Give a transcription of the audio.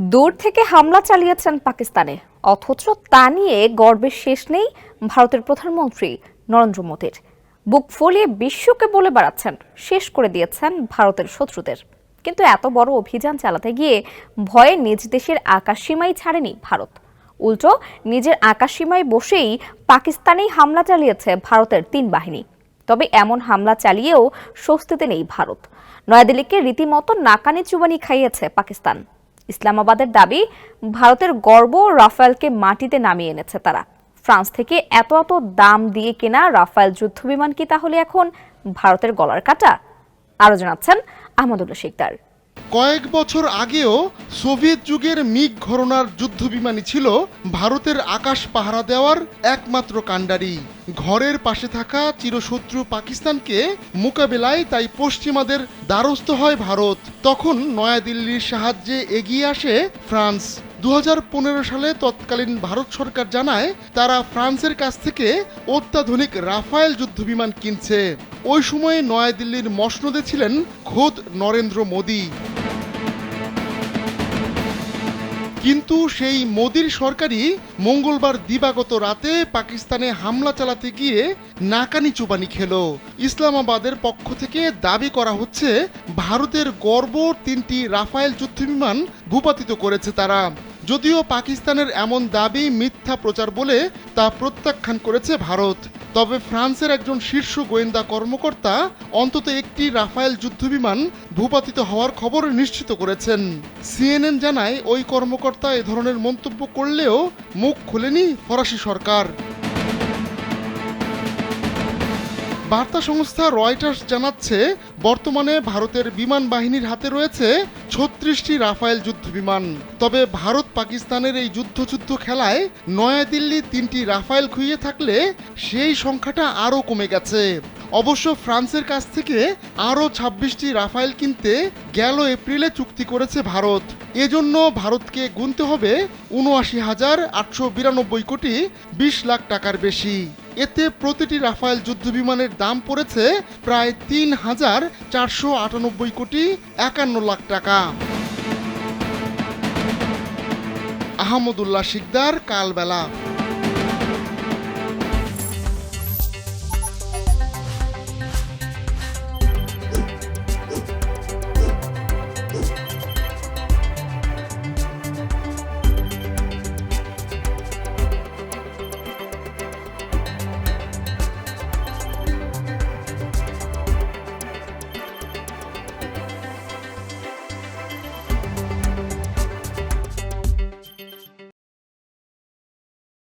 দূর থেকে হামলা চালিয়েছেন পাকিস্তানে, অথচ তা নিয়ে গর্বের শেষ নেই ভারতের প্রধানমন্ত্রী নরেন্দ্র মোদীর। বুক ফুলিয়ে বিশ্বকে বলে বেড়াচ্ছেন শেষ করে দিয়েছেন ভারতের শত্রুদের। কিন্তু এত বড় অভিযান চালাতে গিয়ে ভয়ে নিজ দেশের আকাশসীমাই ছাড়েনি ভারত। উল্টো নিজের আকাশসীমায় বসেই পাকিস্তানেই হামলা চালিয়েছে ভারতের ৩ বাহিনী। তবে এমন হামলা চালিয়েও স্বস্তিতে নেই ভারত। নয়াদিল্লিকে রীতিমতো নাকানি চুবানি খাইয়েছে পাকিস্তান। ইসলামাবাদের দাবি, ভারতের গর্ব রাফায়েলকে মাটিতে নামিয়ে এনেছে তারা। ফ্রান্স থেকে এত দাম দিয়ে কেনা রাফায়েল যুদ্ধবিমান কি তাহলে এখন ভারতের গলার কাটা? আরো জানাচ্ছেন আহমদুল্লাহ শিকদার। কয়েক বছর আগেও সোভিয়েত যুগের মিগ ঘরানার যুদ্ধবিমানই ছিল ভারতের আকাশ পাহারা দেওয়ার একমাত্র কাণ্ডারি। ঘরের পাশে থাকা চিরশত্রু পাকিস্তানকে মোকাবেলায় তাই পশ্চিমাদের দ্বারস্থ হয় ভারত। তখন নয়াদিল্লির সাহায্যে এগিয়ে আসে ফ্রান্স। 2015 সালে তৎকালীন ভারত সরকার জানায় তারা ফ্রান্সের কাছ থেকে অত্যাধুনিক রাফায়েল যুদ্ধবিমান কিনছে। ওই সময়ে নয়াদিল্লির মসনদে ছিলেন খোদ নরেন্দ্র মোদী। কিন্তু সেই মোদীর সরকারই মঙ্গলবার দিবাগত রাতে পাকিস্তানে হামলা চালাতে গিয়ে নাকানি চুবানি খেল। ইসলামাবাদের পক্ষ থেকে দাবি করা হচ্ছে ভারতের গর্ব 3টি রাফায়েল যুদ্ধবিমান ভূপাতিত করেছে তারা। যদিও পাকিস্তানের এমন দাবি মিথ্যা প্রচার বলে তা প্রত্যাখ্যান করেছে ভারত। তবে ফ্রান্সের একজন শীর্ষ গোয়েন্দা কর্মকর্তা অন্তত একটি রাফায়েল যুদ্ধবিমান ভূপাতিত হওয়ার খবর নিশ্চিত করেছেন। সিএনএন জানায় ওই কর্মকর্তা এ ধরনের মন্তব্য করলেও মুখ খোলেনি ফরাসি সরকার। বার্তা সংস্থা রয়টার্স জানাচ্ছে বর্তমানে ভারতের বিমান বাহিনীর হাতে রয়েছে 36টি রাফায়েল যুদ্ধবিমান। তবে ভারত পাকিস্তানের এই যুদ্ধ খেলায় নয়াদিল্লি 3টি রাফায়েল খুইয়ে থাকলে সেই সংখ্যাটা আরও কমে গেছে। অবশ্য ফ্রান্সের কাছ থেকে আরও 26টি রাফায়েল কিনতে গেল এপ্রিলে চুক্তি করেছে ভারত। এজন্য ভারতকে গুনতে হবে ৭৯,৮৯২ কোটি ২০ লাখ টাকার বেশি। এতে প্রতিটি রাফায়েল যুদ্ধবিমানের দাম পড়েছে প্রায় ৩,৪৯৮ কোটি ৫১ লাখ টাকা। আহমদুল্লাহ শিকদার, কালবেলা।